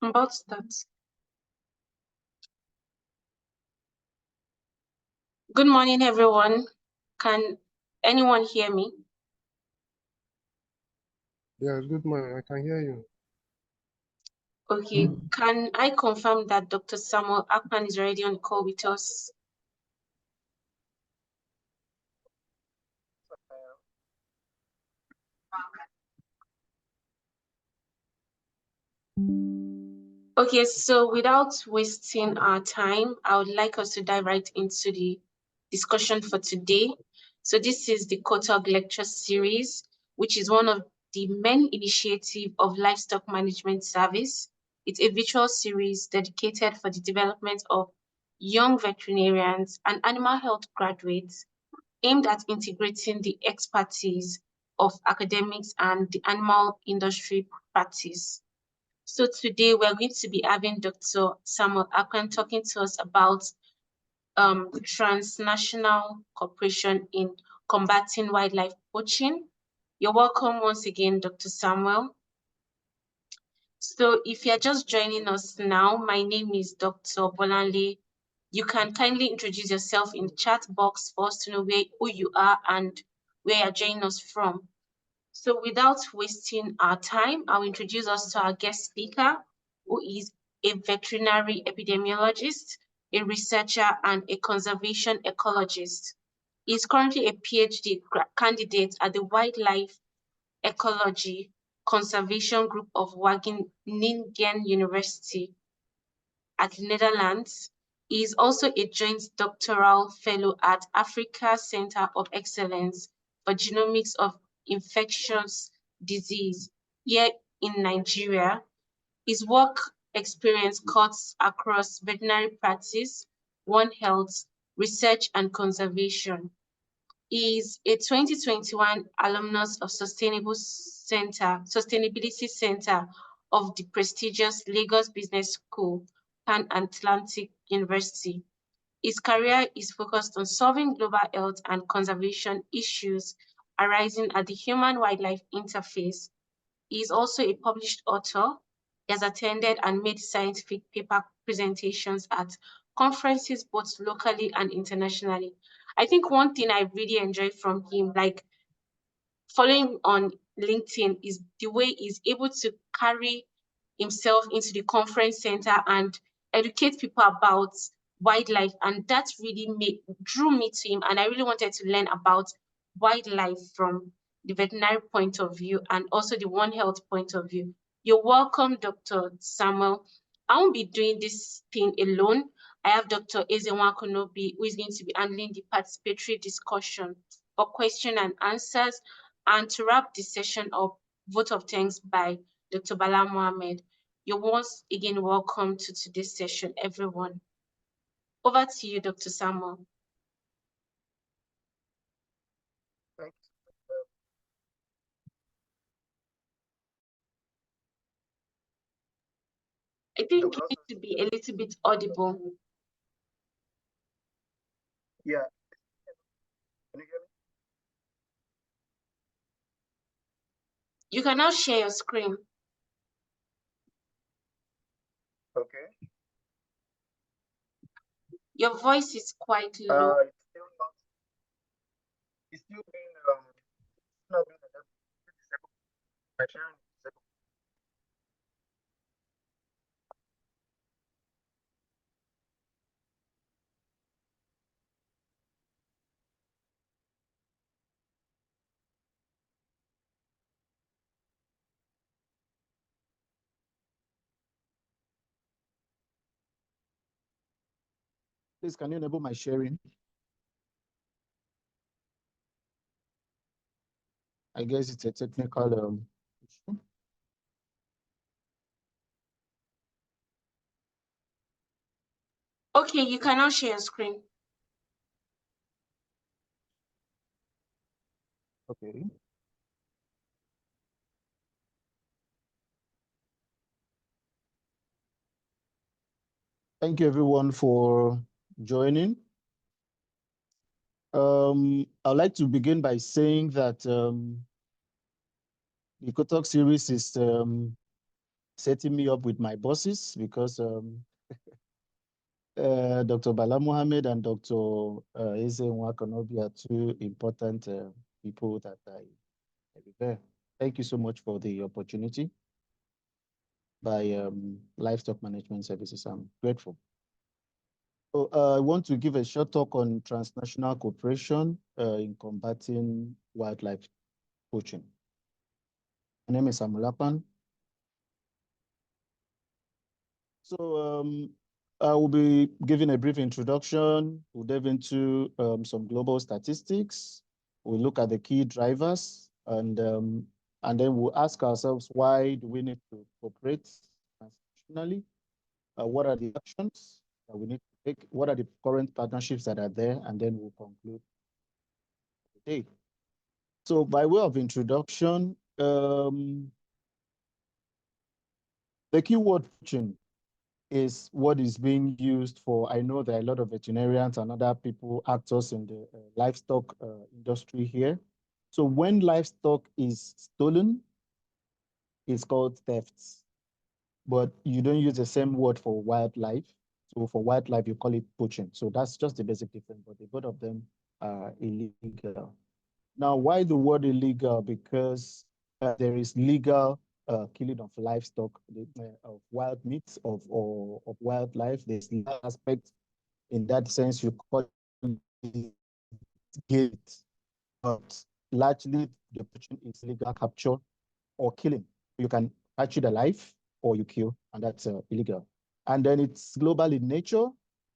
About that. Good morning, everyone. Can anyone hear me? Yeah, good morning. I can hear you. Okay. Can I confirm that Dr. Samuel Akpan is already on the call with us? Okay, so without wasting our time, I would like us to dive right into the discussion for today. So this is the COTOG lecture series, which is one of the main initiative of Livestock Management Service. It's a virtual series dedicated for the development of young veterinarians and animal health graduates aimed at integrating the expertise of academics and the animal industry practice. So today we're going to be having Dr. Samuel Akpan talking to us about transnational cooperation in combating wildlife poaching. You're welcome once again, Dr. Samuel. So if you're just joining us now, my name is Dr. Bolanle. You can kindly introduce yourself in the chat box for us to know who you are and where you're joining us from. So without wasting our time, I'll introduce us to our guest speaker, who is a veterinary epidemiologist, a researcher, and a conservation ecologist. He's currently a PhD candidate at the Wildlife Ecology Conservation Group of Wageningen University at the Netherlands. He is also a joint doctoral fellow at Africa Center of Excellence for Genomics of Infectious Disease here in Nigeria. His work experience cuts across veterinary practice, One Health, research, and conservation. He is a 2021 alumnus of Sustainability Center of the prestigious Lagos Business School, Pan Atlantic University. His career is focused on solving global health and conservation issues arising at the human-wildlife interface. He is also a published author. He has attended and made scientific paper presentations at conferences both locally and internationally. I think one thing I really enjoy from him, like following on LinkedIn, is the way he's able to carry himself into the conference center and educate people about wildlife. And that really drew me to him. And I really wanted to learn about wildlife from the veterinary point of view and also the One Health point of view. You're welcome, Dr. Samuel. I won't be doing this thing alone. I have Dr. Ezenwa Konobi, who is going to be handling the participatory discussion for question and answers. And to wrap this session up, vote of thanks by Dr. Bala Mohammed. You're once again welcome to today's session, everyone. Over to you, Dr. Samuel. Thank I think you need to be a little bit audible. Yeah. Can you hear me? You can now share your screen. Okay. Your voice is quite low. It's still not. It's still being not being disabled. My sharing is disabled. Please, can you enable my sharing? I guess it's a technical issue. Okay, you can now share your screen. Okay. Thank you, everyone, for joining. I'd like to begin by saying that the COTOG series is setting me up with my bosses because Dr. Bala Mohammed and Dr. Eze Nwakanobi are two important people that I revere. Thank you so much for the opportunity by Livestock Management Services. I'm grateful. So I want to give a short talk on transnational cooperation in combating wildlife poaching. My name is Samuel Akpan. So I will be giving a brief introduction. We'll delve into some global statistics. We'll look at the key drivers, and then we'll ask ourselves, why do we need to cooperate transnationally? What are the actions that we need to take? What are the current partnerships that are there? And then we'll conclude today. So by way of introduction, the keyword poaching is what is being used for. I know there are a lot of veterinarians and other people, actors in the livestock industry here. So when livestock is stolen, it's called theft. But you don't use the same word for wildlife. So for wildlife, you call it poaching. So that's just the basic difference, but the both of them are illegal. Now, why the word illegal? Because there is legal killing of livestock, of wild meat, of wildlife. There's legal aspect. In that sense, you call it guilt. But largely, the poaching is legal capture or killing. You can catch it alive or you kill, and that's illegal. And then it's global in nature.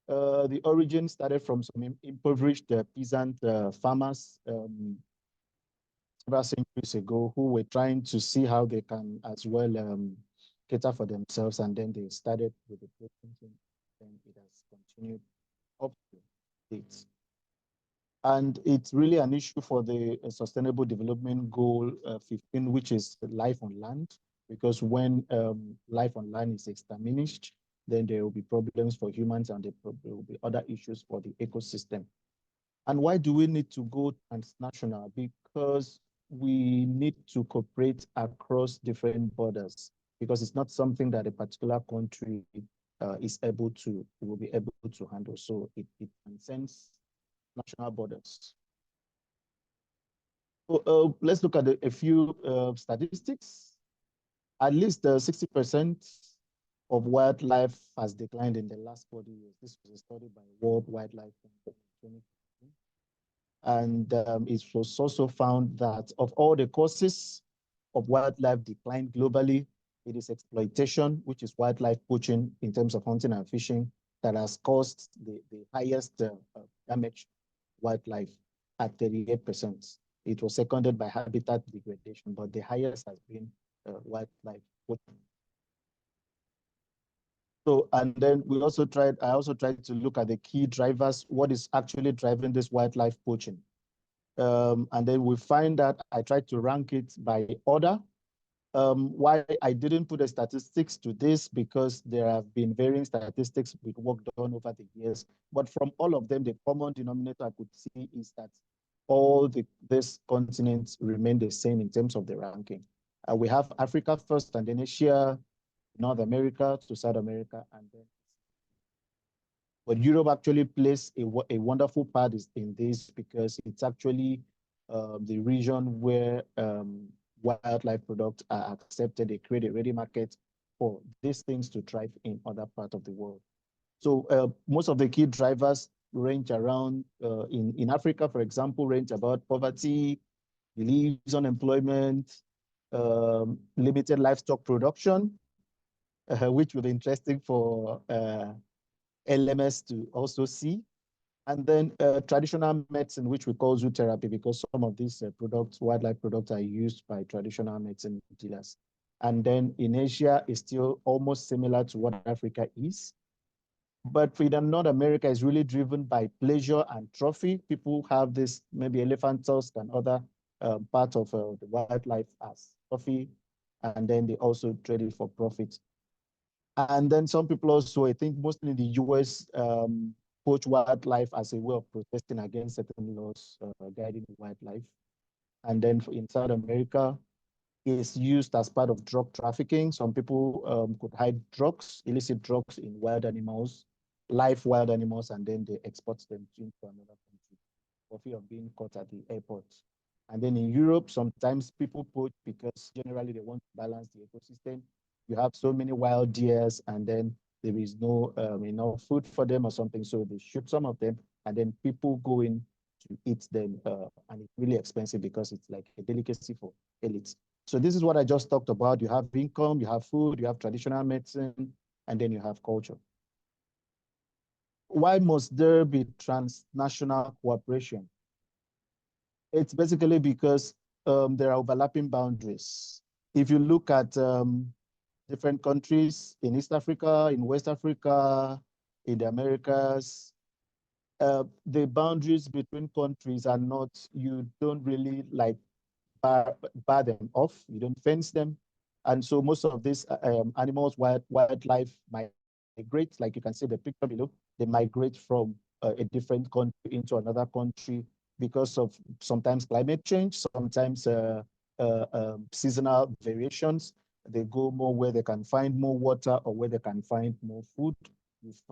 The origin started from some impoverished peasant farmers several centuries ago who were trying to see how they can as well cater for themselves, and then they started with the poaching thing, and it has continued up to date. And it's really an issue for the Sustainable Development Goal 15, which is life on land, because when life on land is exterminated, then there will be problems for humans and there will be other issues for the ecosystem. And why do we need to go transnational? Because we need to cooperate across different borders, because it's not something that a particular country will be able to handle. So it transcends national borders. So let's look at a few statistics. At least 60% of wildlife has declined in the last 40 years. This was a study by World Wildlife Fund in 2015. And it was also found that of all the causes of wildlife decline globally, it is exploitation, which is wildlife poaching in terms of hunting and fishing, that has caused the highest damage wildlife at 38%. It was seconded by habitat degradation, but the highest has been wildlife poaching. So, and then I also tried to look at the key drivers, what is actually driving this wildlife poaching. And then we find that I tried to rank it by order. Why I didn't put the statistics to this, because there have been varying statistics with work done over the years. But from all of them, the common denominator I could see is that all these continents remain the same in terms of the ranking. We have Africa first, and then Asia, North America to South America, and then. But Europe actually plays a wonderful part in this, because it's actually the region where wildlife products are accepted. They create a ready market for these things to thrive in other parts of the world. So most of the key drivers range around, in Africa, for example, range about poverty, leaves unemployment, limited livestock production, which will be interesting for LMS to also see. And then traditional medicine, which we call zoo therapy, because some of these wildlife products, are used by traditional medicine dealers. And then in Asia, it's still almost similar to what Africa is. But freedom North America is really driven by pleasure and trophy. People have this, maybe elephant tusk and other part of the wildlife as trophy, and then they also trade it for profit. And then some people also, I think mostly in the US, poach wildlife as a way of protesting against certain laws guiding wildlife. And then in South America, is used as part of drug trafficking. Some people could hide drugs, illicit drugs in wild animals, live wild animals, and then they export them into another country for fear of being caught at the airport. And then in Europe, sometimes people poach because generally they want to balance the ecosystem. You have so many wild deers, and then there is no enough food for them or something, so they shoot some of them, and then people go in to eat them, and it's really expensive because it's like a delicacy for elites. So this is what I just talked about. You have income, you have food, you have traditional medicine, and then you have culture. Why must there be transnational cooperation? It's basically because there are overlapping boundaries. If you look at different countries in East Africa, in West Africa, in the Americas, the boundaries between countries are not, you don't really like bar them off, you don't fence them. And so most of these animals, wildlife migrate, like you can see the picture below, they migrate from a different country into another country because of sometimes climate change, sometimes seasonal variations. They go more where they can find more water or where they can find more food.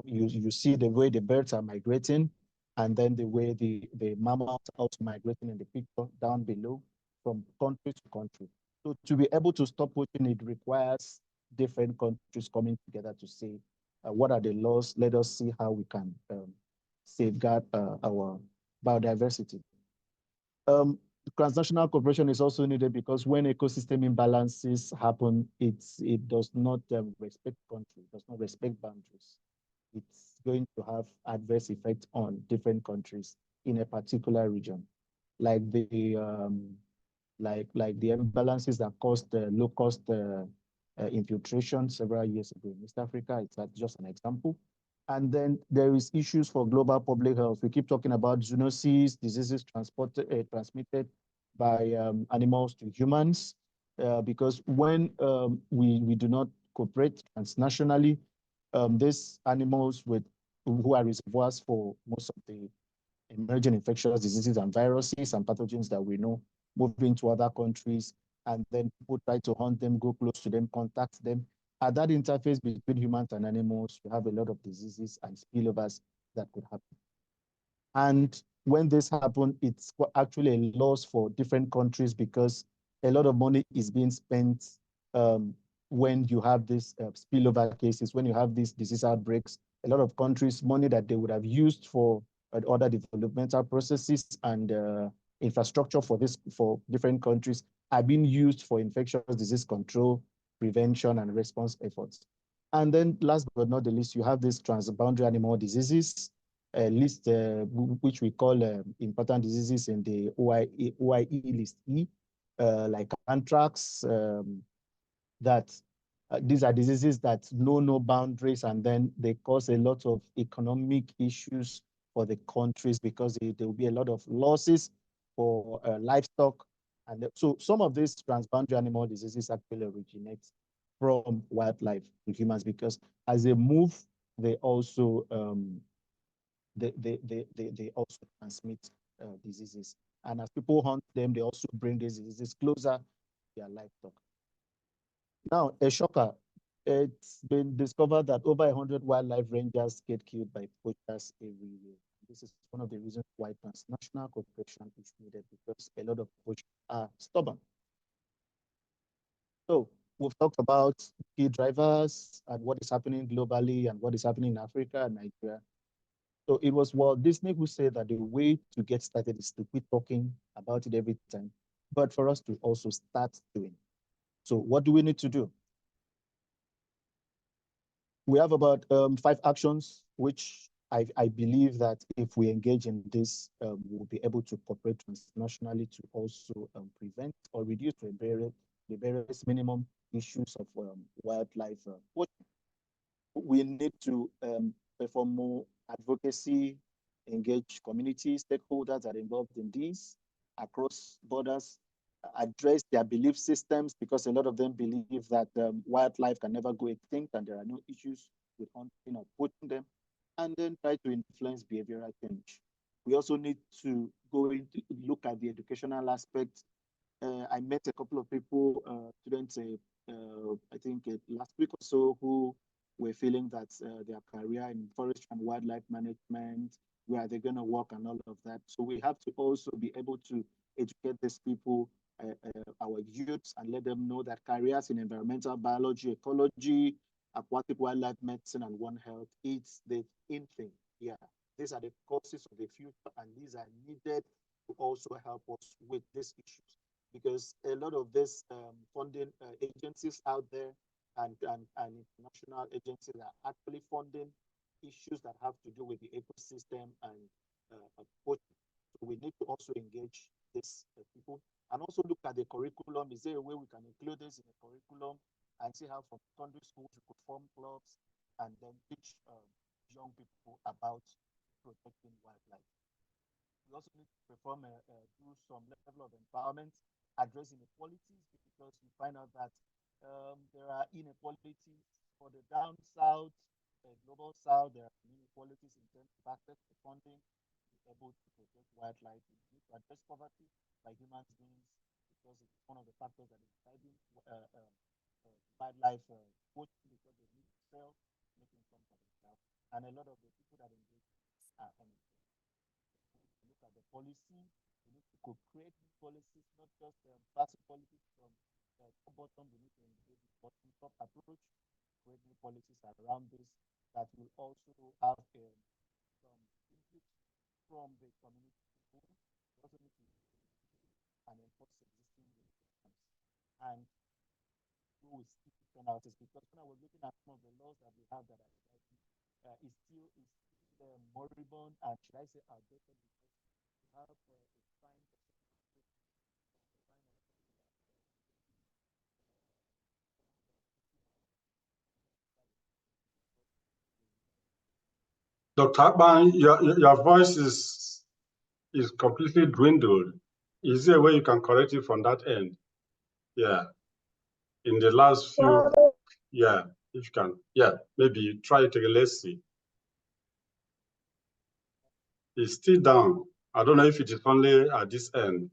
You see the way the birds are migrating, and then the way the mammals are also migrating in the picture down below from country to country. So to be able to stop poaching, it requires different countries coming together to say, what are the laws? Let us see how we can safeguard our biodiversity. Transnational cooperation is also needed because when ecosystem imbalances happen, it does not respect country, does not respect boundaries. It's going to have adverse effect on different countries in a particular region, like the imbalances that caused the low-cost infiltration several years ago in East Africa. It's just an example. And then there is issues for global public health. We keep talking about zoonoses, diseases transmitted by animals to humans, because when we do not cooperate transnationally, these animals who are reservoirs for most of the emerging infectious diseases and viruses and pathogens that we know move into other countries, and then people try to hunt them, go close to them, contact them. At that interface between humans and animals, you have a lot of diseases and spillovers that could happen. And when this happens, it's actually a loss for different countries because a lot of money is being spent when you have these spillover cases, when you have these disease outbreaks. A lot of countries, money that they would have used for other developmental processes and infrastructure for different countries are being used for infectious disease control, prevention, and response efforts. And then last but not the least, you have these transboundary animal diseases, list, which we call important diseases in the OIE list E, like anthrax, that these are diseases that know no boundaries, and then they cause a lot of economic issues for the countries because there will be a lot of losses for livestock. And so some of these transboundary animal diseases actually originate from wildlife to humans because as they move, they also they also transmit diseases. And as people hunt them, they also bring these diseases closer to their livestock. Now, a shocker. It's been discovered that over 100 wildlife rangers get killed by poachers every year. This is one of the reasons why transnational cooperation is needed, because a lot of poachers are stubborn. So we've talked about key drivers and what is happening globally and what is happening in Africa and Nigeria. So it was Walt Disney who said that the way to get started is to quit talking about it every time, but for us to also start doing. So what do we need to do? We have about 5 actions, which I believe that if we engage in this, we'll be able to cooperate transnationally to also prevent or reduce the various minimum issues of wildlife poaching. We need to perform more advocacy, engage community stakeholders that are involved in these across borders, address their belief systems, because a lot of them believe that wildlife can never go extinct and there are no issues with hunting or poaching them, and then try to influence behavioral change. We also need to go into look at the educational aspect I met a couple of people, students, I think last week or so, who were feeling that their career in forestry and wildlife management, where they're going to work and all of that. So we have to also be able to educate these people, our youths, and let them know that careers in environmental biology, ecology, aquatic wildlife medicine, and One Health, it's the in thing. Yeah, these are the courses of the future, and these are needed to also help us with these issues, because a lot of these funding agencies out there and international agencies are actually funding issues that have to do with the ecosystem and poaching. So we need to also engage these people and also look at the curriculum. Is there a way we can include this in the curriculum and see how from secondary schools we could form clubs and then teach young people about protecting wildlife? We also need to perform do some level of empowerment, address inequalities, because we find out that there are inequalities for the down south, global south. There are inequalities in terms of access to funding, to be able to protect wildlife. We need to address poverty by human beings, because it's one of the factors that is driving wildlife poaching, because they need to sell, make income for themselves, and a lot of the people that engage are unemployed. Look at the policy. We need to co-create new policies, not just passive policies from top bottom. We need to engage with bottom top approach, create new policies around this that will also have some input from the community. We also need to and enforce existing regulations and do with stiff penalties, because when I was looking at some of the laws that we have that are is still moribund and, should I say, outdated, because we have a fine Dr. Akpan, your voice is completely dwindled. Is there a way you can correct it from that end? Yeah. In the last few, yeah, if you can. Yeah, maybe try it again. Let's see. It's still down. I don't know if it is only at this end.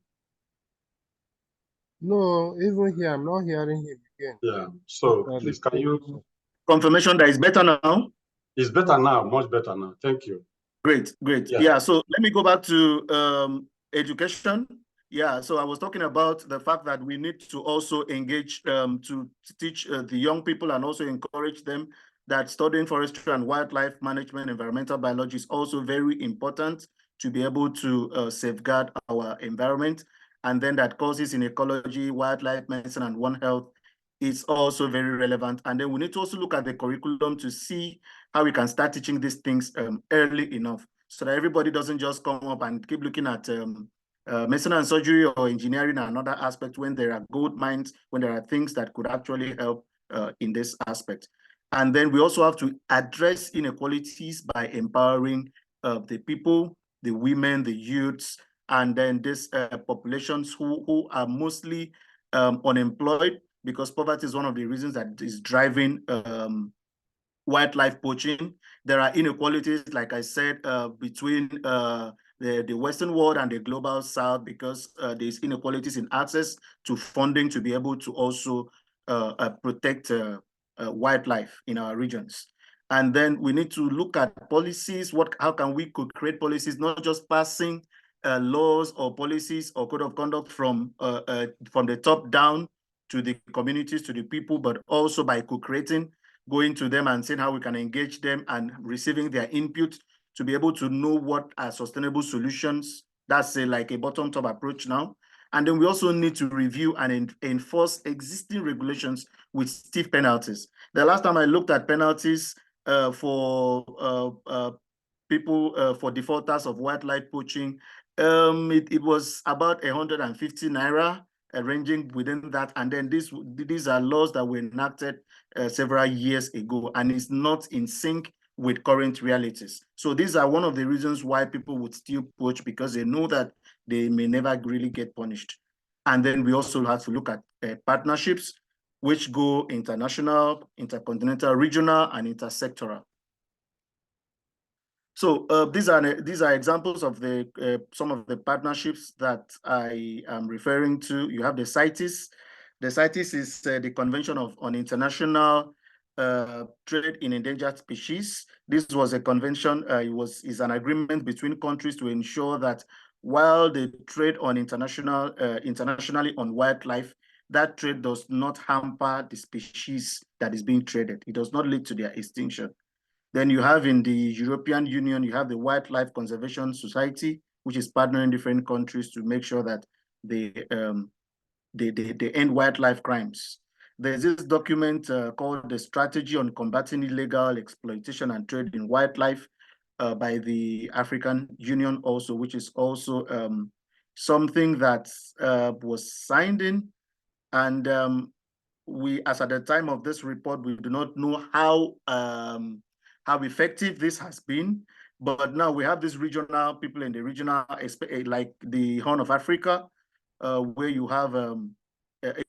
No, even here, I'm not hearing him again. Yeah. So please, can you? Confirmation that is better now? It's better now, much better now. Thank you. Great. Yeah, so let me go back to education. Yeah, so I was talking about the fact that we need to also engage to teach the young people and also encourage them that studying forestry and wildlife management, environmental biology is also very important to be able to safeguard our environment. And then that courses in ecology, wildlife medicine, and One Health is also very relevant. And then we need to also look at the curriculum to see how we can start teaching these things early enough, so that everybody doesn't just come up and keep looking at medicine and surgery or engineering and another aspect, when there are gold mines, when there are things that could actually help in this aspect. And then we also have to address inequalities by empowering the people, the women, the youths, and then these populations who are mostly unemployed, because poverty is one of the reasons that is driving wildlife poaching. There are inequalities, like I said, between the Western world and the global South, because there's inequalities in access to funding to be able to also protect wildlife in our regions. And then we need to look at policies. How can we create policies, not just passing laws or policies or code of conduct from the top down to the communities, to the people, but also by co-creating, going to them and seeing how we can engage them and receiving their input to be able to know what are sustainable solutions. That's like a bottom-top approach now. And then we also need to review and enforce existing regulations with stiff penalties. The last time I looked at penalties for people, for defaulters of wildlife poaching, it was about 150 naira, ranging within that. And then these are laws that were enacted several years ago, and it's not in sync with current realities. So these are one of the reasons why people would still poach, because they know that they may never really get punished. And then we also have to look at partnerships, which go international, intercontinental, regional, and intersectoral. So these are examples of the some of the partnerships that I am referring to. You have the CITES. The CITES is the Convention on International Trade in Endangered Species. This was a convention. Is an agreement between countries to ensure that while they trade on internationally on wildlife, that trade does not hamper the species that is being traded. It does not lead to their extinction. Then you have in the European Union, you have the Wildlife Conservation Society, which is partnering different countries to make sure that they end wildlife crimes. There's this document called the Strategy on Combating Illegal Exploitation and Trade in Wildlife by the African Union also, which is also something that was signed in. And we, as at the time of this report, we do not know how effective this has been. But now we have these regional people in the regional, like the Horn of Africa, where you have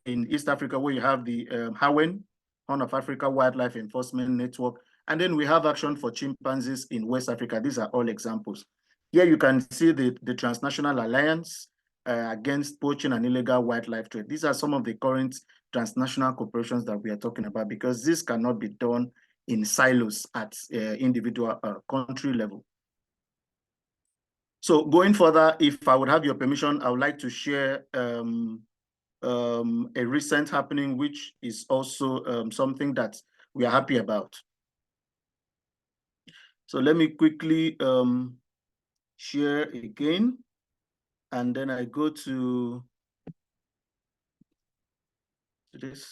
in East Africa, where you have the HAWEN, Horn of Africa Wildlife Enforcement Network. And then we have Action for Chimpanzees in West Africa. These are all examples. Here you can see the Transnational Alliance against poaching and illegal wildlife trade. These are some of the current transnational corporations that we are talking about, because this cannot be done in silos at individual country level. So going further, if I would have your permission, I would like to share a recent happening, which is also something that we are happy about. So let me quickly share again, and then I go to this.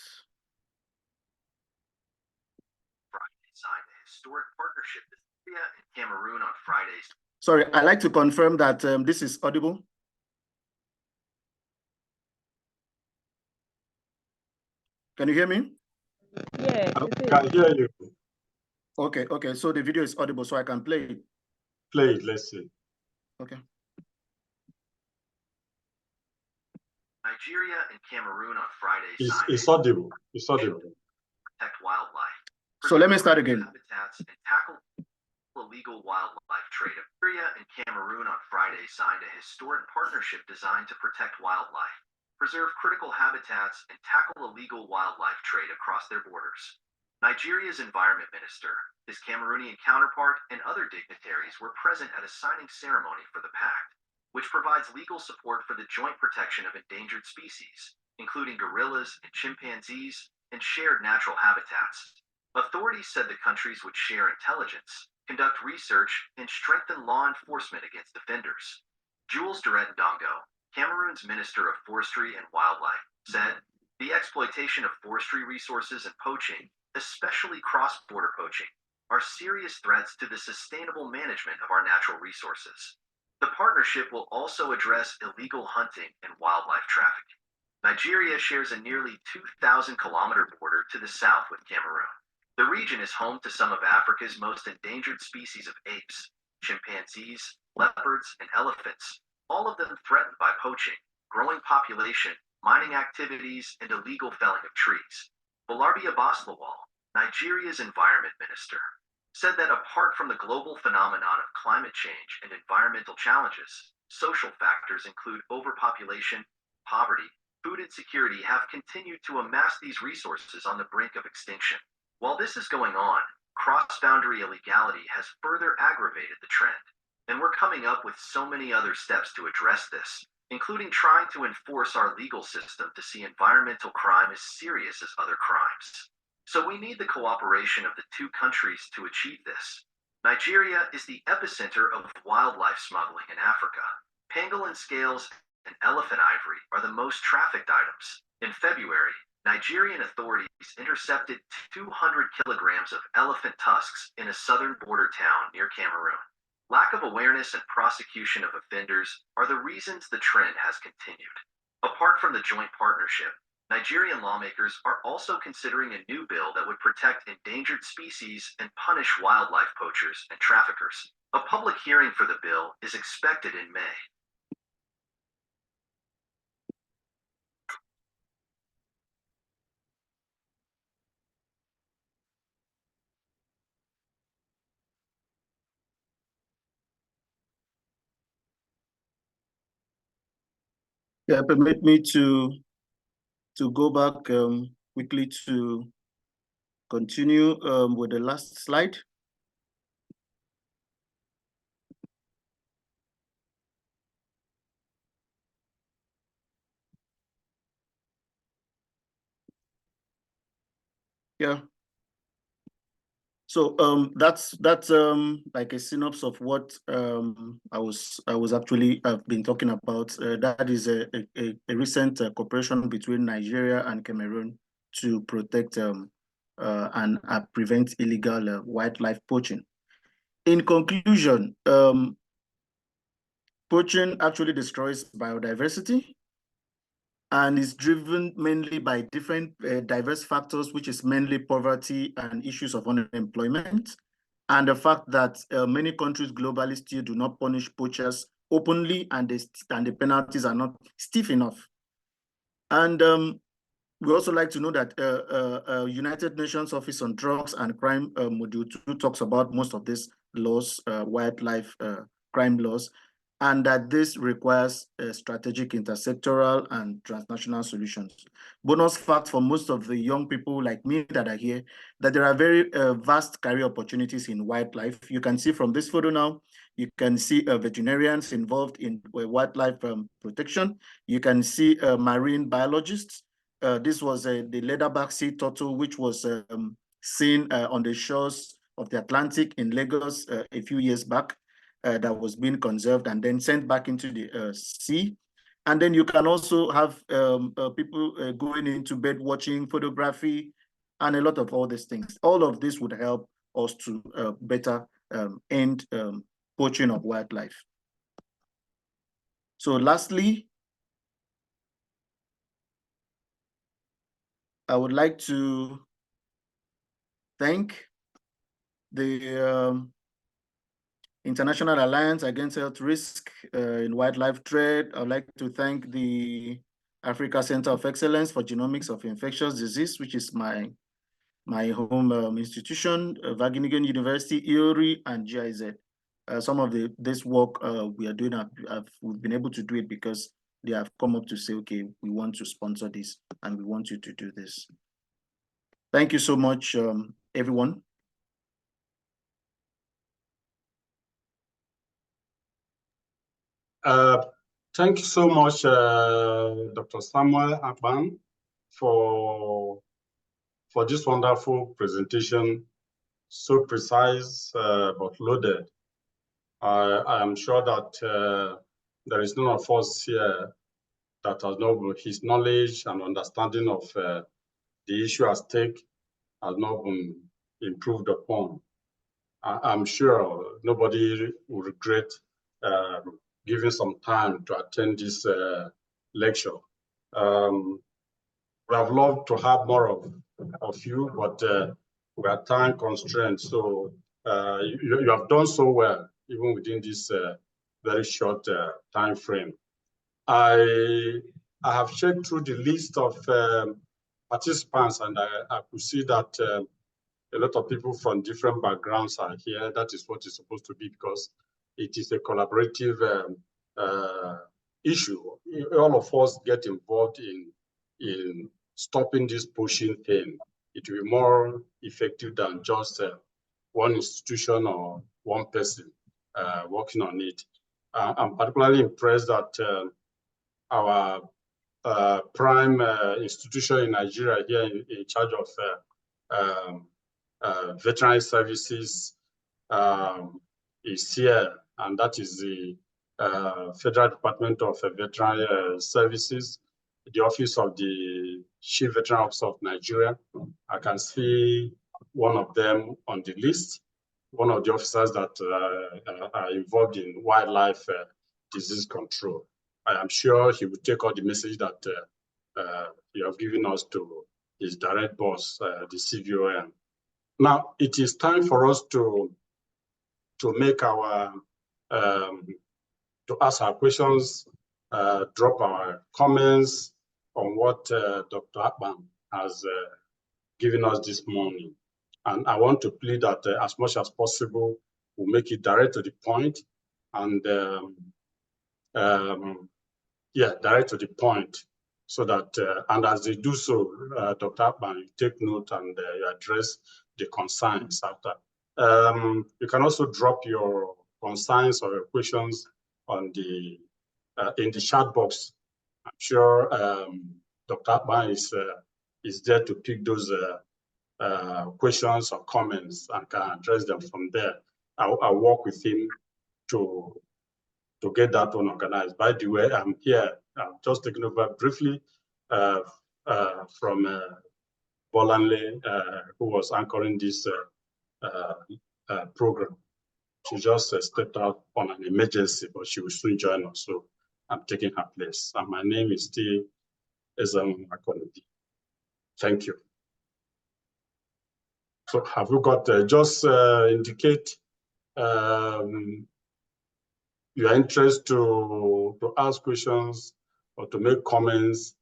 Signed a historic partnership with India and Cameroon on Fridays. Sorry, I'd like to confirm that this is audible. Can you hear me? Yes, I can hear you. Okay, okay. So the video is audible, so I can play it. Play it, let's see. Okay. Nigeria and Cameroon on Friday. It's audible. It's audible. Protect wildlife. So let me start again. Habitats and tackle illegal wildlife trade. Nigeria and Cameroon on Friday signed a historic partnership designed to protect wildlife, preserve critical habitats, and tackle illegal wildlife trade across their borders. Nigeria's environment minister, his Cameroonian counterpart, and other dignitaries were present at a signing ceremony for the pact, which provides legal support for the joint protection of endangered species, including gorillas and chimpanzees, and shared natural habitats. Authorities said the countries would share intelligence, conduct research, and strengthen law enforcement against offenders. Jules Ndongo, Cameroon's Minister of Forestry and Wildlife, said, "The exploitation of forestry resources and poaching, especially cross-border poaching, are serious threats to the sustainable management of our natural resources." The partnership will also address illegal hunting and wildlife trafficking. Nigeria shares a nearly 2,000-kilometer border to the south with Cameroon. The region is home to some of Africa's most endangered species of apes, chimpanzees, leopards, and elephants, all of them threatened by poaching, growing population, mining activities, and illegal felling of trees. Balarbia Baslawal, Nigeria's environment minister, said that apart from the global phenomenon of climate change and environmental challenges, social factors include overpopulation, poverty, food insecurity have continued to amass these resources on the brink of extinction. While this is going on, cross-boundary illegality has further aggravated the trend, and we're coming up with so many other steps to address this, including trying to enforce our legal system to see environmental crime as serious as other crimes. So we need the cooperation of the two countries to achieve this. Nigeria is the epicenter of wildlife smuggling in Africa. Pangolin scales and elephant ivory are the most trafficked items. In February, Nigerian authorities intercepted 200 kilograms of elephant tusks in a southern border town near Cameroon. Lack of awareness and prosecution of offenders are the reasons the trend has continued. Apart from the joint partnership, Nigerian lawmakers are also considering a new bill that would protect endangered species and punish wildlife poachers and traffickers. A public hearing for the bill is expected in May. Yeah, permit me to go back quickly to continue with the last slide. Yeah. So that's like a synopsis of what I was actually been talking about. That is a recent cooperation between Nigeria and Cameroon to protect and prevent illegal wildlife poaching. In conclusion, poaching actually destroys biodiversity and is driven mainly by different diverse factors, which is mainly poverty and issues of unemployment, and the fact that many countries globally still do not punish poachers openly, and the penalties are not stiff enough. And we also like to know that United Nations Office on Drugs and Crime Module 2 talks about most of these laws, wildlife crime laws, and that this requires strategic intersectoral and transnational solutions. Bonus fact for most of the young people like me that are here, that there are very vast career opportunities in wildlife. You can see from this photo now, you can see veterinarians involved in wildlife protection. You can see marine biologists. This was the leatherback sea turtle, which was seen on the shores of the Atlantic in Lagos a few years back. That was being conserved and then sent back into the sea. And then you can also have people going into bird watching, photography, and a lot of all these things. All of this would help us to better end poaching of wildlife. So lastly, I would like to thank the International Alliance Against Health Risk in Wildlife Trade. I'd like to thank the Africa Center of Excellence for Genomics of Infectious Disease, which is my home institution, Wageningen University, IORI, and GIZ. Some of this work we are doing, we've been able to do it because they have come up to say, okay, we want to sponsor this and we want you to do this. Thank you so much, everyone. Thank you so much, Dr. Samuel Akpan, for this wonderful presentation, so precise but loaded. I am sure that there is none of us here that has not his knowledge and understanding of the issue at stake has not been improved upon. I'm sure nobody will regret giving some time to attend this lecture. We have loved to have more of you, but we are time constrained. So you have done so well, even within this very short time frame. I have checked through the list of participants, and I could see that a lot of people from different backgrounds are here. That is what it's supposed to be, because it is a collaborative issue. All of us get involved in stopping this poaching thing. It will be more effective than just one institution or one person working on it. I'm particularly impressed that our prime institution in Nigeria here in charge of veterinary services is here, and that is the Federal Department of Veterinary Services, the Office of the Chief Veterinary Officer of Nigeria. I can see one of them on the list, one of the officers that are involved in wildlife disease control. I am sure he will take all the message that you have given us to his direct boss, the CVOM. Now, it is time for us to make our, to ask our questions, drop our comments on what Dr. Akpan has given us this morning. And I want to plead that as much as possible, we'll make it direct to the point, and direct to the point, so that, and as they do so, Dr. Akpan, you take note and you address the concerns after. You can also drop your concerns or your questions on the in the chat box. I'm sure Dr. Akpan is there to pick those questions or comments and can address them from there. I'll work with him to get that one organized. By the way, I'm here. I'm just taking over briefly from Bolanle, who was anchoring this program. She just stepped out on an emergency, but she will soon join us. So I'm taking her place. And my name is still Ezam Akonodi. Thank you. So have you got, just indicate your interest to ask questions or to make comments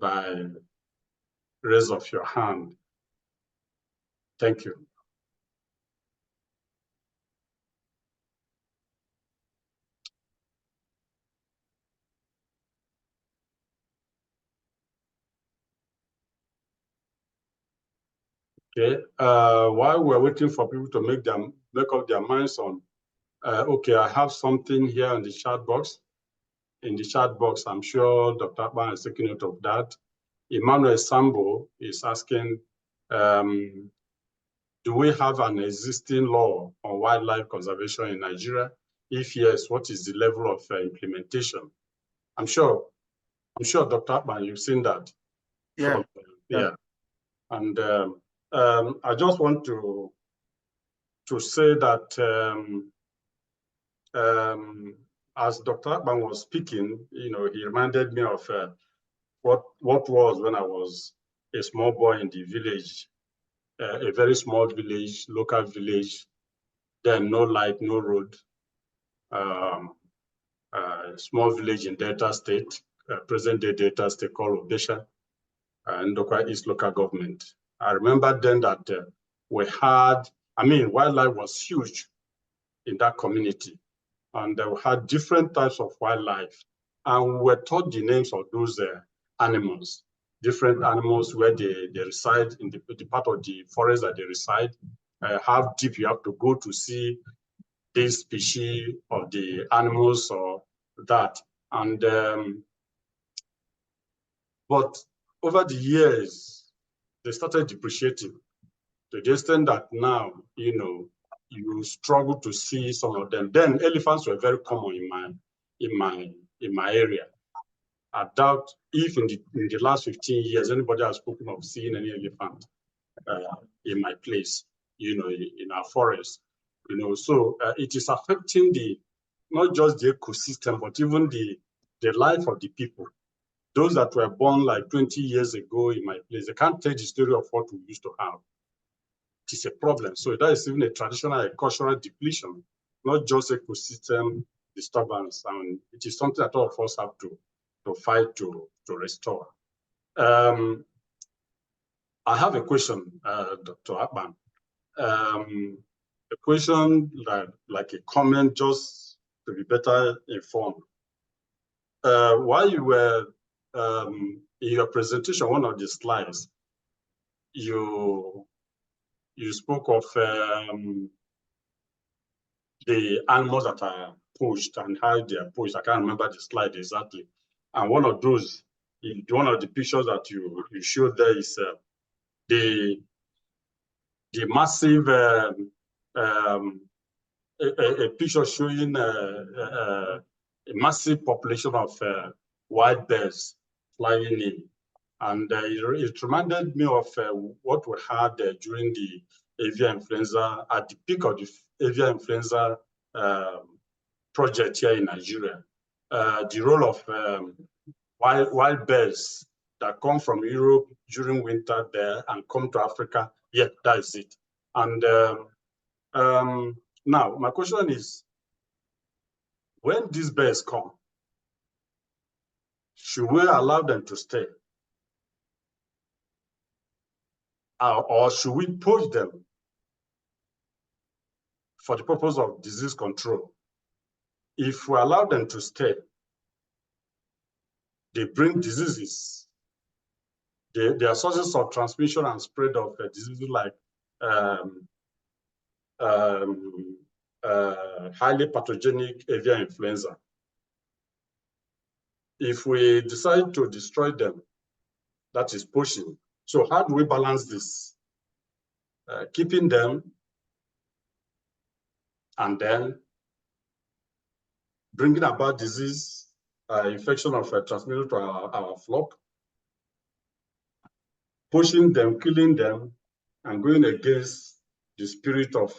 by raise of your hand. Thank you. Okay, while we're waiting for people to make up their minds on, okay, I have something here in the chat box. In the chat box, I'm sure Dr. Akpan is taking note of that. Emmanuel Sambo is asking, do we have an existing law on wildlife conservation in Nigeria? If yes, what is the level of implementation? I'm sure, Dr. Akpan, you've seen that. Yeah. Yeah. And I just want to say that as Dr. Akpan was speaking, he reminded me of what was when I was a small boy in the village, a very small village, local village, then no light, no road, small village in Delta State, present-day Delta State called Odesha, Ndokwa East local government. I remember then that we had, wildlife was huge in that community, and we had different types of wildlife, and we were taught the names of those animals, different animals where they reside in the part of the forest that they reside, how deep you have to go to see this species of the animals or that. And but over the years, they started depreciating to the extent that now, you struggle to see some of them. Then elephants were very common in my area. I doubt if in the last 15 years anybody has spoken of seeing any elephant in my place, in our forest. So it is affecting not just the ecosystem, but even the life of the people. Those that were born like 20 years ago in my place, they can't tell the story of what we used to have. It is a problem. So that is even a traditional and cultural depletion, not just ecosystem disturbance. And it is something that all of us have to fight to restore. I have a question, Dr. Akpan. A question like a comment, just to be better informed. While you were in your presentation, one of the slides, you spoke of the animals that are poached and how they are poached. I can't remember the slide exactly. And one of those, one of the pictures that you showed there is the massive a picture showing a massive population of wild birds flying in. And it reminded me of what we had during the avian influenza, at the peak of the avian influenza project here in Nigeria. The role of wild birds that come from Europe during winter there and come to Africa, yeah, that is it. And now, my question is, when these birds come, should we allow them to stay? Or should we poach them for the purpose of disease control? If we allow them to stay, they bring diseases. They are sources of transmission and spread of diseases like highly pathogenic avian influenza. If we decide to destroy them, that is poaching. So how do we balance this? Keeping them and bringing about disease, infection of transmission to our flock, pushing them, killing them, and going against the spirit of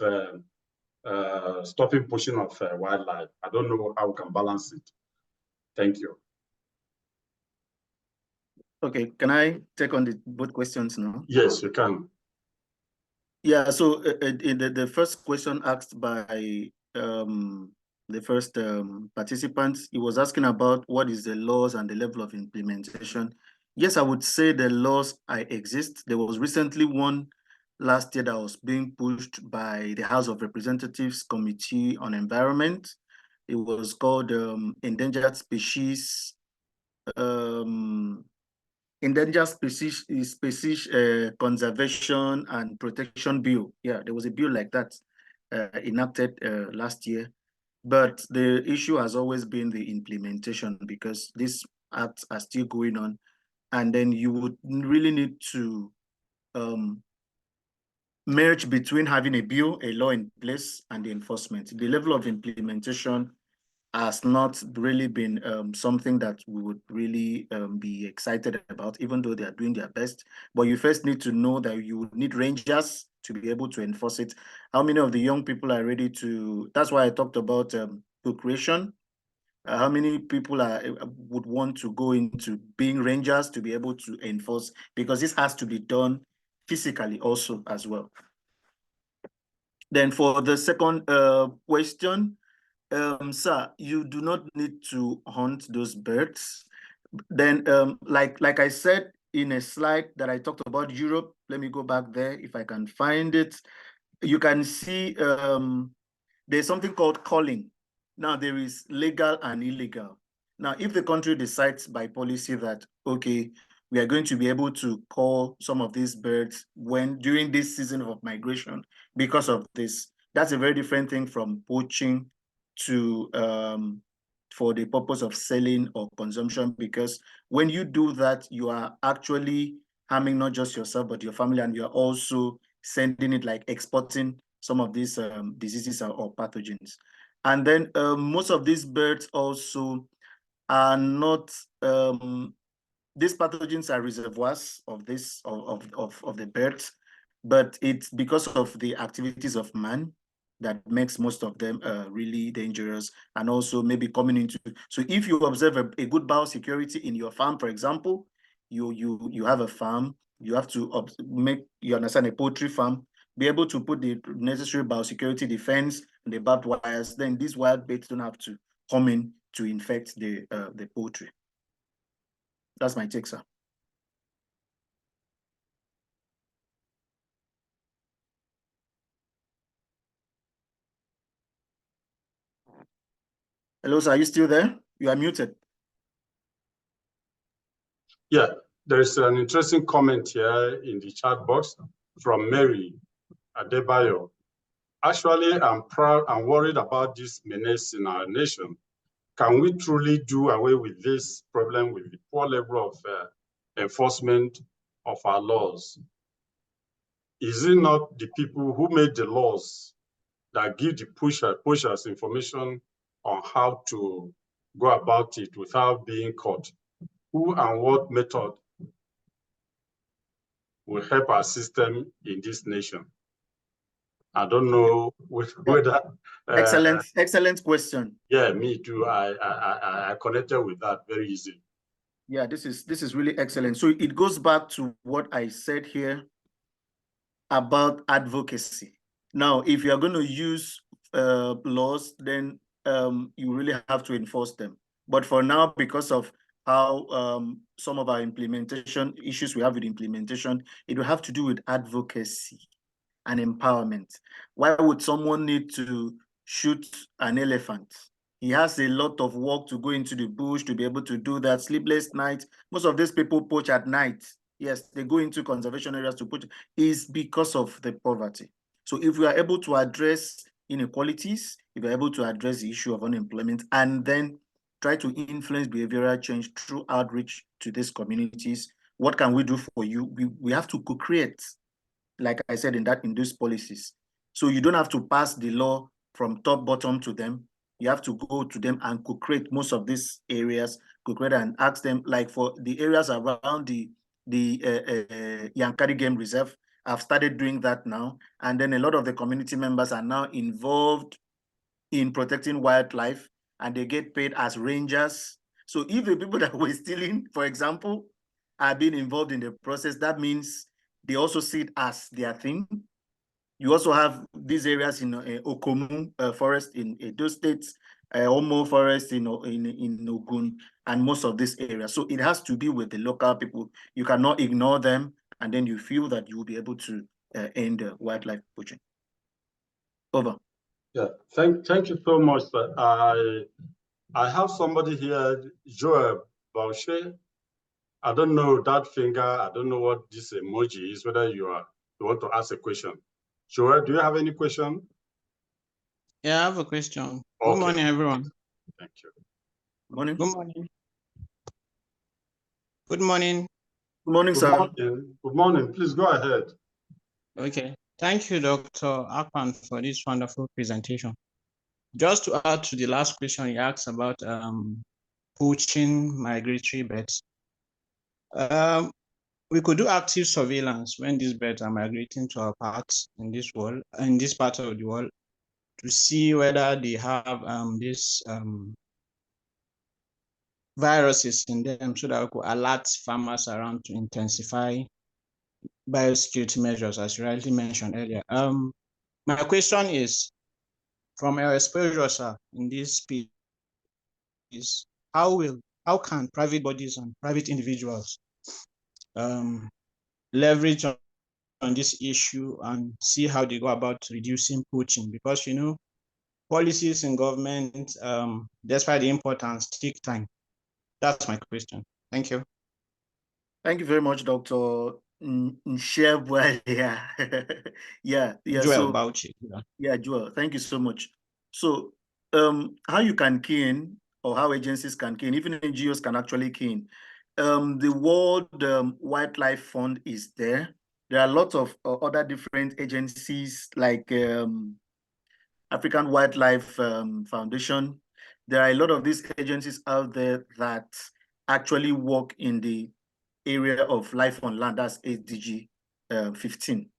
stopping poaching of wildlife. I don't know how we can balance it. Thank you. Okay, can I take on both questions now? Yes, you can. Yeah, so the first question asked by the first participant, he was asking about what is the laws and the level of implementation. Yes, I would say the laws exist. There was recently one last year that was being pushed by the House of Representatives Committee on Environment. It was called Endangered Species Conservation and Protection Bill. Yeah, there was a bill like that enacted last year. But the issue has always been the implementation, because these acts are still going on. And then you would really need to merge between having a bill, a law in place, and the enforcement. The level of implementation has not really been something that we would really be excited about, even though they are doing their best. But you first need to know that you would need rangers to be able to enforce it. How many of the young people are ready to? That's why I talked about co-creation. How many people would want to go into being rangers to be able to enforce? Because this has to be done physically also as well. Then for the second question, sir, you do not need to hunt those birds. Then, like I said in a slide that I talked about Europe, let me go back there if I can find it. You can see there's something called culling. Now, there is legal and illegal. Now, if the country decides by policy that, okay, we are going to be able to call some of these birds during this season of migration because of this, that's a very different thing from poaching to for the purpose of selling or consumption, because when you do that, you are actually harming not just yourself, but your family, and you're also sending it, like exporting some of these diseases or pathogens. And then most of these birds also are not, these pathogens are reservoirs of the birds, but it's because of the activities of man that makes most of them really dangerous, and also maybe coming into. So if you observe a good biosecurity in your farm, for example, you have a farm, you have to you understand, a poultry farm, be able to put the necessary biosecurity defense and the barbed wires, then these wild baits don't have to come in to infect the poultry. That's my take, sir. Hello, sir, are you still there? You are muted. Yeah, there is an interesting comment here in the chat box from Mary Adebayo. Actually, I'm proud and worried about this menace in our nation. Can we truly do away with this problem with the poor level of enforcement of our laws? Is it not the people who made the laws that give the pushers information on how to go about it without being caught? Who and what method will help our system in this nation? I don't know whether. Excellent question. Yeah, me too. I connected with that very easily. Yeah, this is really excellent. So it goes back to what I said here about advocacy. Now, if you are going to use laws, then you really have to enforce them. But for now, because of how some of our implementation issues we have with implementation, it will have to do with advocacy and empowerment. Why would someone need to shoot an elephant He has a lot of work to go into the bush to be able to do that. Sleepless nights. Most of these people poach at night. Yes, they go into conservation areas to poach. Is because of the poverty. So if we are able to address inequalities, if we're able to address the issue of unemployment, and then try to influence behavioral change through outreach to these communities, what can we do for you? We have to co-create, like I said, in those policies. So you don't have to pass the law from top bottom to them. You have to go to them and co-create most of these areas, co-create and ask them, like for the areas around the Yankari Game Reserve. I've started doing that now. And then a lot of the community members are now involved in protecting wildlife, and they get paid as rangers. So if the people that were stealing, for example, are being involved in the process, that means they also see it as their thing. You also have these areas in Okomu forest in Edo State, Omo forest in Ogun, and most of this area. So it has to be with the local people. You cannot ignore them, and then you feel that you will be able to end wildlife poaching. Over. Yeah, thank you so much, sir. I have somebody here, Joel Bauche. I don't know that finger. I don't know what this emoji is, whether you want to ask a question. Joel, do you have any question? Yeah, I have a question. Okay. Good morning, everyone. Thank you. Morning. Good morning. Good morning. Good morning, Good sir. morning. Good morning. Please go ahead. Okay. Thank you, Dr. Akpan, for this wonderful presentation. Just to add to the last question you asked about poaching migratory birds. We could do active surveillance when these birds are migrating to our parts in this world, in this part of the world, to see whether they have this viruses in them, so that we could alert farmers around to intensify biosecurity measures, as you rightly mentioned earlier. My question is, from your exposure, sir, in this space, how can private bodies and private individuals leverage on this issue and see how they go about reducing poaching? Because policies in government, despite the importance, take time. That's my question. Thank you. Thank you very much, Dr. Nshebwa. Yeah. Joel Bauchi. Yeah, Joel, thank you so much. So, how you can key in, or how agencies can key in, even NGOs can actually key in. The World Wildlife Fund is there. There are lots of other different agencies like African Wildlife Foundation. There are a lot of these agencies out there that actually work in the area of life on land, that's SDG 15.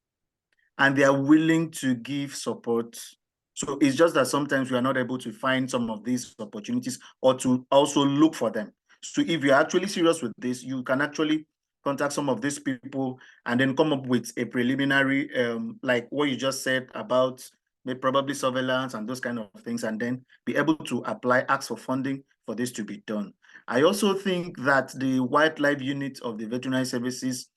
And they are willing to give support. So it's just that sometimes we are not able to find some of these opportunities or to also look for them. So if you're actually serious with this, you can actually contact some of these people and then come up with a preliminary, like what you just said about probably surveillance and those kind of things, and then be able to apply, ask for funding for this to be done. I also think that the wildlife unit of the veterinary services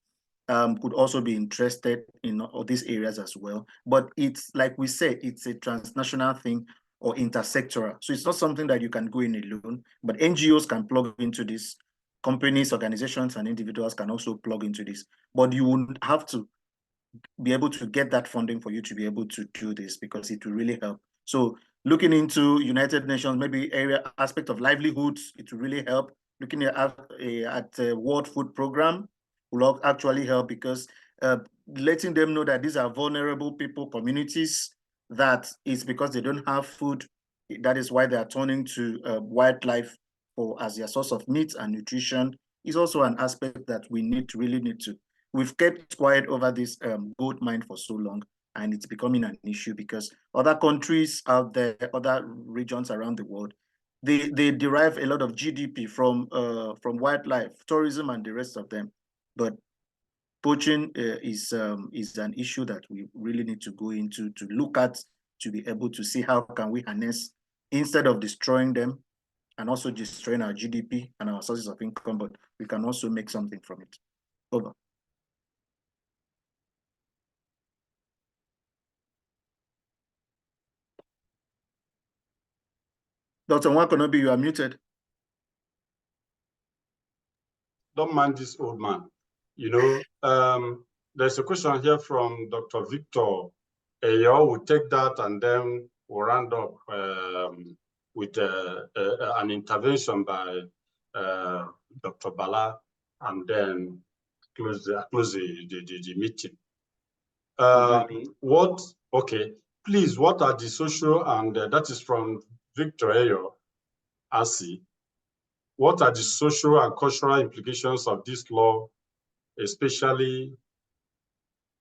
could also be interested in all these areas as well. But it's like we say, it's a transnational thing or intersectoral. So it's not something that you can go in alone, but NGOs can plug into this. Companies, organizations, and individuals can also plug into this. But you would have to be able to get that funding for you to be able to do this, because it will really help. So looking into United Nations, maybe area aspect of livelihoods, it will really help. Looking at a World Food Program will actually help, because letting them know that these are vulnerable people, communities, that is because they don't have food. That is why they are turning to wildlife as their source of meat and nutrition, is also an aspect that we really need to. We've kept quiet over this gold mine for so long, and it's becoming an issue because other countries out there, other regions around the world, they derive a lot of GDP from wildlife, tourism, and the rest of them. But poaching is an issue that we really need to go into, to look at, to be able to see how can we harness, instead of destroying them and also destroying our GDP and our sources of income, but we can also make something from it. Over. Dr. Nwakonobi, you are muted. Don't mind this old man. There's a question here from Dr. Victor. We'll take that and then we'll round up with an intervention by Dr. Bala and then close the meeting. Please, what are the social, and that is from Victor Ayo Asi. What are the social and cultural implications of this law, especially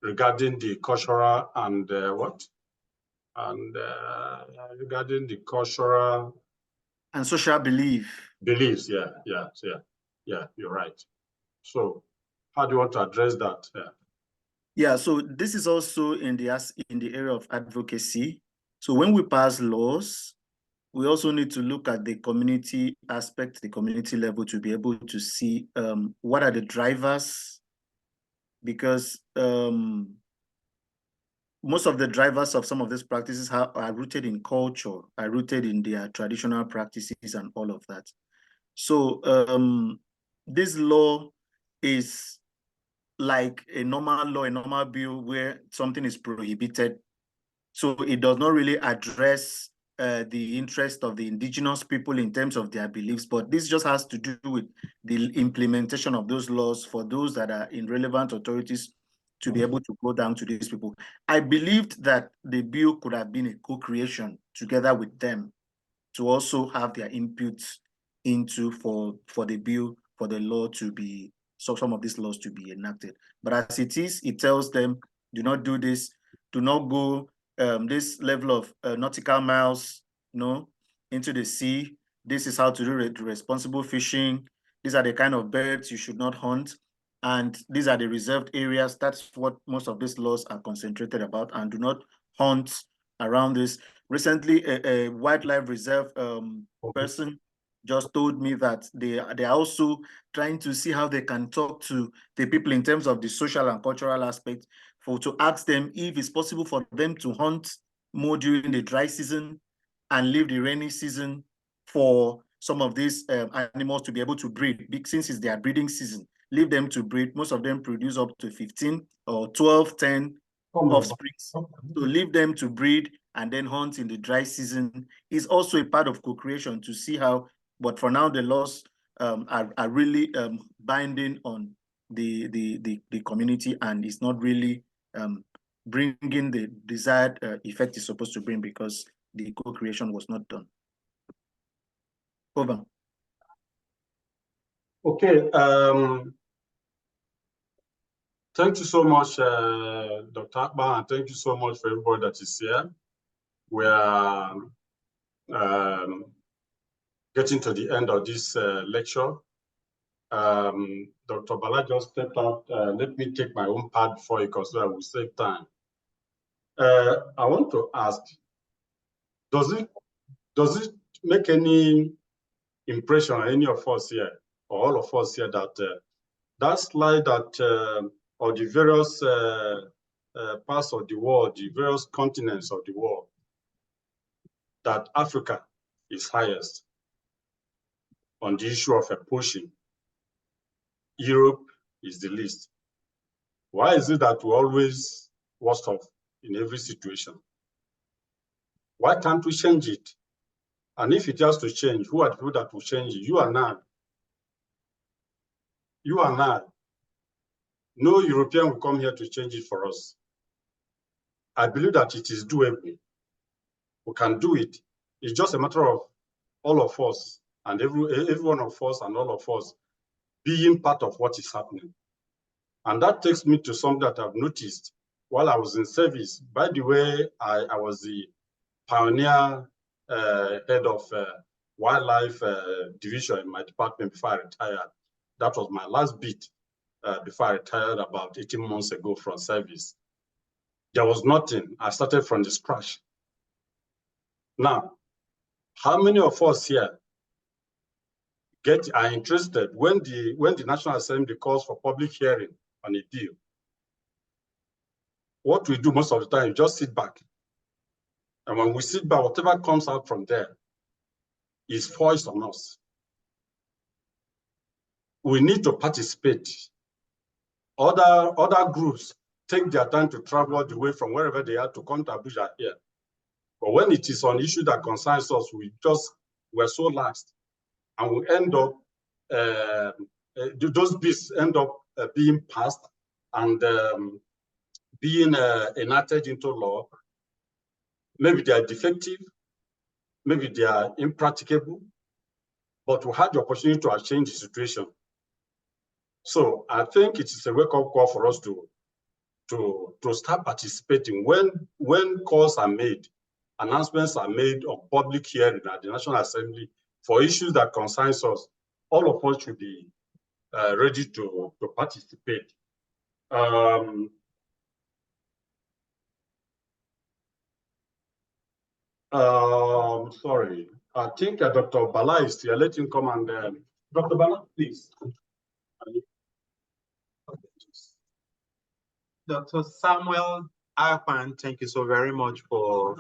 regarding the cultural and regarding the cultural and social beliefs? Yeah, you're right. So how do you want to address that? Yeah, so this is also in the area of advocacy. So when we pass laws, we also need to look at the community aspect, the community level, to be able to see what are the drivers, because most of the drivers of some of these practices are rooted in culture, are rooted in their traditional practices and all of that. So this law is like a normal law, a normal bill where something is prohibited. So it does not really address the interest of the indigenous people in terms of their beliefs, but this just has to do with the implementation of those laws for those that are in relevant authorities to be able to go down to these people. I believed that the bill could have been a co-creation together with them to also have their input into for the bill, for the law to be, so some of these laws to be enacted. But as it is, it tells them, do not do this, do not go this level of nautical miles, into the sea. This is how to do responsible fishing. These are the kind of birds you should not hunt. And these are the reserved areas. That's what most of these laws are concentrated about. And do not hunt around this. Recently, a wildlife reserve person just told me that they are also trying to see how they can talk to the people in terms of the social and cultural aspect, to ask them if it's possible for them to hunt more during the dry season and leave the rainy season for some of these animals to be able to breed, since it's their breeding season. Leave them to breed. Most of them produce up to 15 or 12, 10 offsprings. So leave them to breed and then hunt in the dry season is also a part of co-creation to see how, but for now the laws are really binding on the community, and it's not really bringing the desired effect it's supposed to bring because the co-creation was not done. Over. Okay. Thank you so much, Dr. Akpan, and thank you so much for everybody that is here. We are getting to the end of this lecture. Dr. Bala just stepped out. Let me take my own part before you, because I will save time. I want to ask, does it make any impression on any of us here, or all of us here, that that slide that or the various parts of the world, the various continents of the world, that Africa is highest on the issue of poaching? Europe is the least. Why is it that we always worst off in every situation? Why can't we change it? And if it has to change, who are the people that will change it? You and I. You and I. No European will come here to change it for us. I believe that it is doable. We can do it. It's just a matter of all of us, and every one of us and all of us being part of what is happening. And that takes me to something that I've noticed while I was in service. By the way, I was the pioneer head of wildlife division in my department before I retired. That was my last bit before I retired about 18 months ago from service. There was nothing. I started from the scratch. Now, how many of us here are interested when the National Assembly calls for public hearing on a bill? What we do most of the time is just sit back. And when we sit back, whatever comes out from there is forced on us. We need to participate. Other groups take their time to travel all the way from wherever they are to come to Abuja here. But when it is on issue that concerns us, we're so lax, and we end up, those bills end up being passed and being enacted into law. Maybe they are defective, maybe they are impracticable, but we had the opportunity to change the situation. So I think it is a wake-up call for us to start participating when calls are made, announcements are made of public hearing at the National Assembly for issues that concerns us. All of us should be ready to participate. Sorry, I think Dr. Bala is here. Let him come and Dr. Bala, please. Dr. Samuel Akpan, thank you so very much for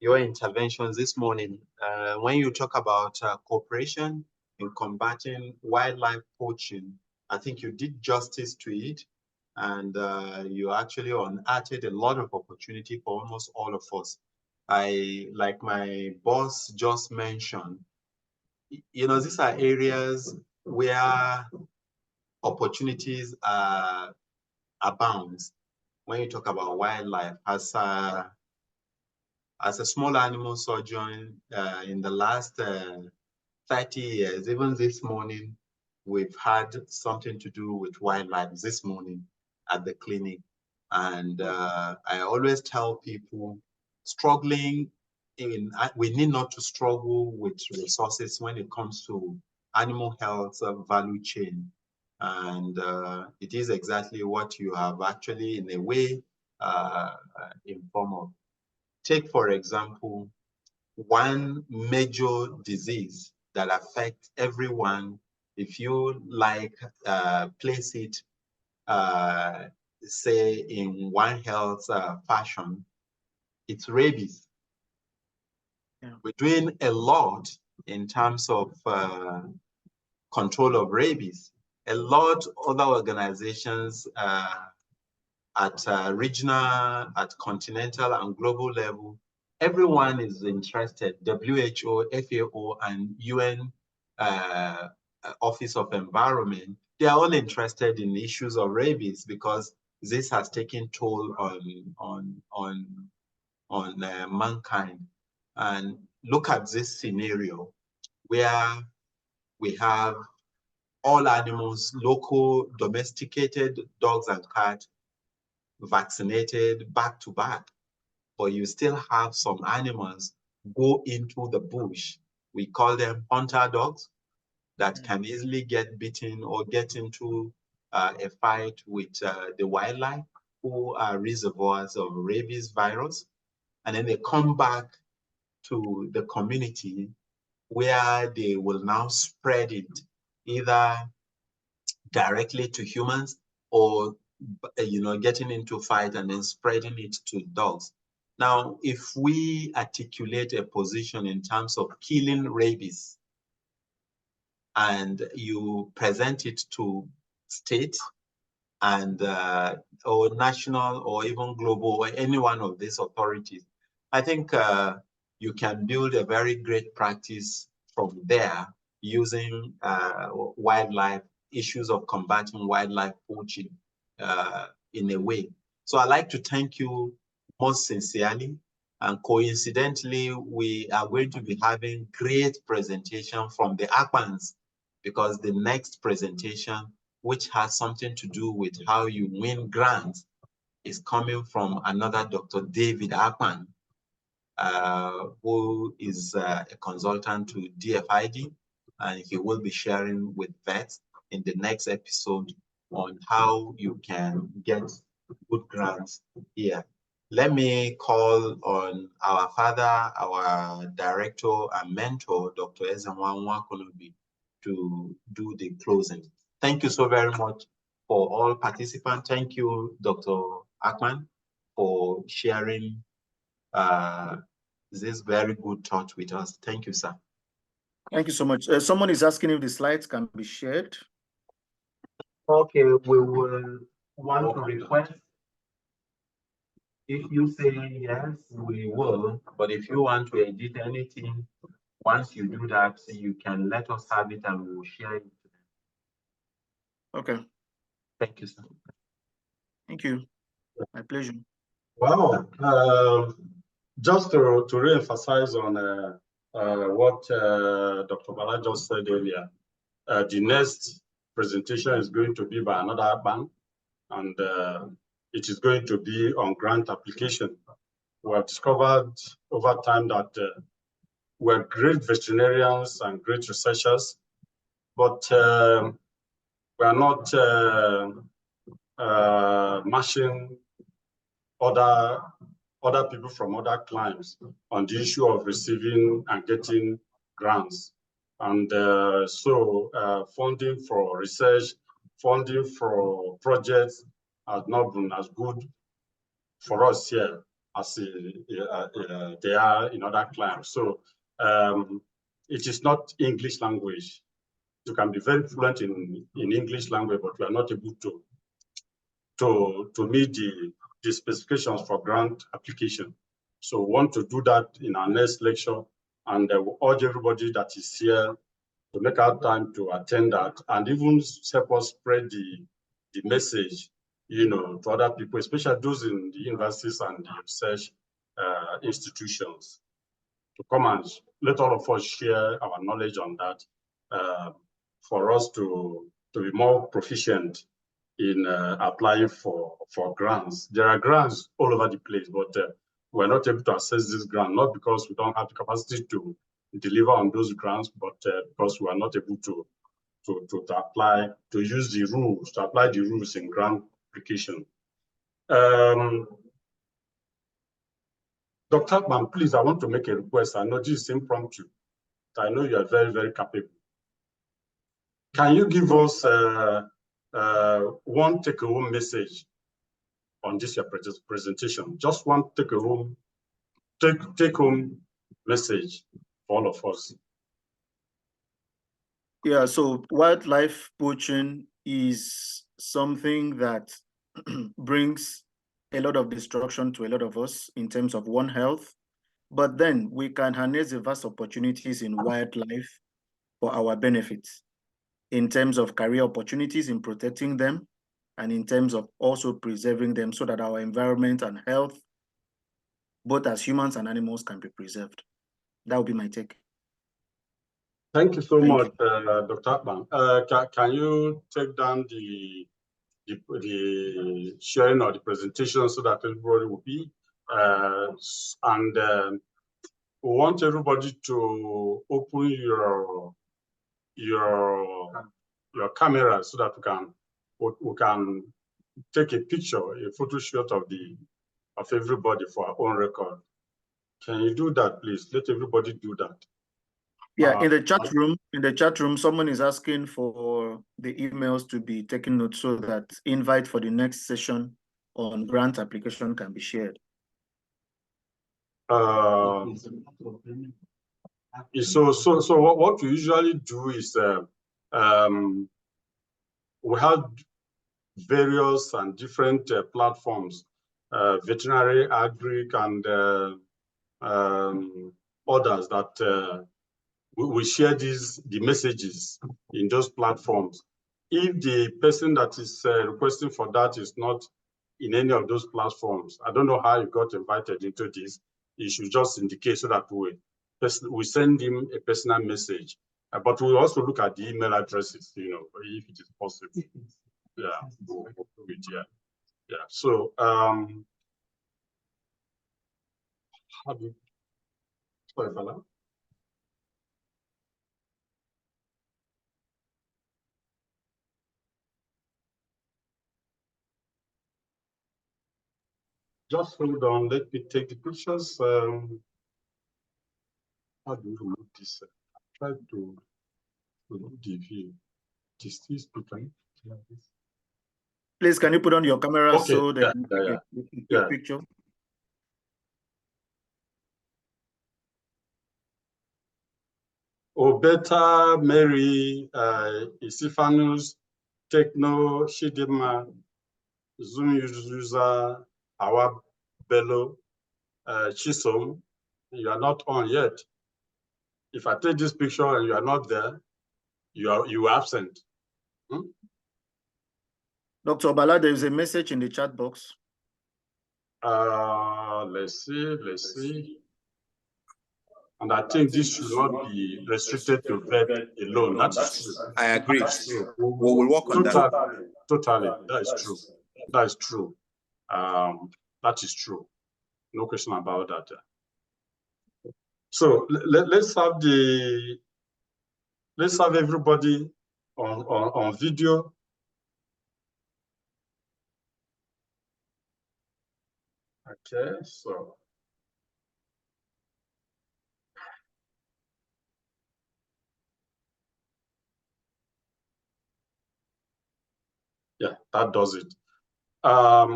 your interventions this morning. When you talk about cooperation in combating wildlife poaching, I think you did justice to it, and you actually unearthed a lot of opportunity for almost all of us. Like my boss just mentioned, you know, these are areas where opportunities abound. When you talk about wildlife, as a small animal surgeon in the last 30 years, even this morning, we've had something to do with wildlife this morning at the clinic. And I always tell people struggling we need not to struggle with resources when it comes to animal health value chain. And it is exactly what you have actually, in a way, informed of. Take, for example, one major disease that affects everyone, if you like place it, say, in One Health fashion, it's rabies. Yeah. We're doing a lot in terms of control of rabies. A lot other organizations at regional, at continental and global level, everyone is interested. WHO, FAO, and UN Office of Environment, they are all interested in issues of rabies because this has taken toll on mankind. And look at this scenario where we have all animals, local domesticated dogs and cats, vaccinated back to back, but you still have some animals go into the bush. We call them hunter dogs that can easily get bitten or get into a fight with the wildlife, who are reservoirs of rabies virus. And then they come back to the community where they will now spread it either directly to humans or getting into fight and then spreading it to dogs. Now, if we articulate a position in terms of killing rabies and you present it to state and or national or even global or any one of these authorities, I think you can build a very great practice from there using wildlife, issues of combating wildlife poaching in a way. So I'd like to thank you most sincerely. And coincidentally, we are going to be having great presentation from the Akpans, because the next presentation, which has something to do with how you win grants, is coming from another Dr. David Akpan, who is a consultant to DFID, and he will be sharing with vets in the next episode on how you can get good grants here. Let me call on our father, our director and mentor, Dr. Ezenwa Nwakonobi, to do the closing. Thank you so very much for all participants. Thank you, Dr. Akpan, for sharing this very good thought with us. Thank you, sir. Thank you so much. Someone is asking if the slides can be shared. Okay, we will want to request. If you say yes, we will. But if you want to edit anything, once you do that, you can let us have it and we will share it. Okay. Thank you, sir. Thank you. My pleasure. Wow. Just to re-emphasize on what Dr. Bala just said earlier, the next presentation is going to be by another bank, and it is going to be on grant application. We have discovered over time that we're great veterinarians and great researchers, but we are not matching other people from other climes on the issue of receiving and getting grants. And so funding for research, funding for projects has not been as good for us here as they are in other climes. So it is not English language. You can be very fluent in English language, but we are not able to meet the specifications for grant application. So we want to do that in our next lecture, and we urge everybody that is here to make our time to attend that, and even help us spread the message, you know, to other people, especially those in the universities and the research institutions, to come and let all of us share our knowledge on that, for us to be more proficient in applying for grants. There are grants all over the place, but we're not able to access this grant, not because we don't have the capacity to deliver on those grants, but because we are not able to apply, to use the rules, to apply the rules in grant application. Dr. Akpan, please, I want to make a request. I know this is impromptu. I know you are very, very capable. Can you give us one take-home message on this presentation? Just one take-home message for all of us. Yeah, so wildlife poaching is something that brings a lot of destruction to a lot of us in terms of one, health, but then we can harness the vast opportunities in wildlife for our benefits in terms of career opportunities in protecting them and in terms of also preserving them so that our environment and health, both as humans and animals, can be preserved. That would be my take. Thank you so much, Dr. Akpan. Can you take down the sharing of the presentation so that everybody will be? And we want everybody to open your camera so that we can take a picture, a photo shot of everybody for our own record. Can you do that, please? Let everybody do that. Yeah, in the chat room, someone is asking for the emails to be taken note so that invite for the next session on grant application can be shared. So what we usually do is we have various and different platforms, veterinary, agric, and others that we share the messages in those platforms. If the person that is requesting for that is not in any of those platforms, I don't know how you got invited into this. You should just indicate so that we send him a personal message. But we also look at the email addresses, you know, if it is possible. Yeah, we'll do it, yeah. Yeah. So sorry, Bala. Just hold on, let me take the pictures. How do you remove this? Try to remove the view. Is this speaking? Please, can you put on your camera so they can take a quick picture? Obeta, Mary, Isifanus, Techno, Shidima, Zoom user, Awab Bello, Chisom, you are not on yet. If I take this picture and you are not there, you are absent. Dr. Obala, there is a message in the chat box. Let's see. And I think this should not be restricted to vet alone. That is true. I agree. True. We'll work on that. Totally. That is true. That is true. That is true. No question about that. So let's have everybody on video. Okay, so yeah, that does it.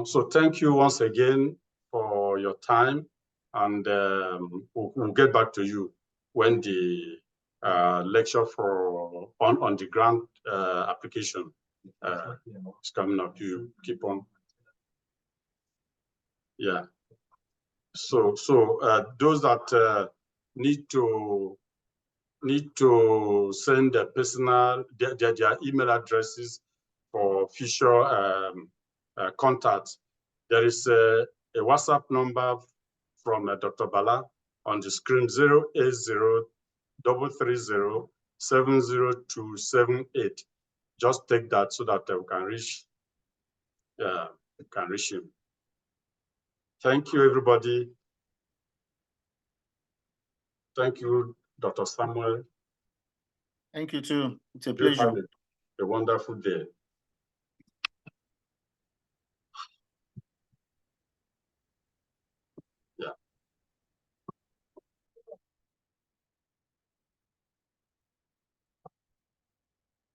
So thank you once again for your time, and we'll get back to you when the lecture on the grant application is coming up. You keep on. Yeah. So those that need to send their personal their email addresses for future contacts. There is a WhatsApp number from Dr. Bala on the screen, 080-330-70278. Just take that so that we can reach him. Thank you, everybody. Thank you, Dr. Samuel. Thank you too. It's a pleasure. A wonderful day.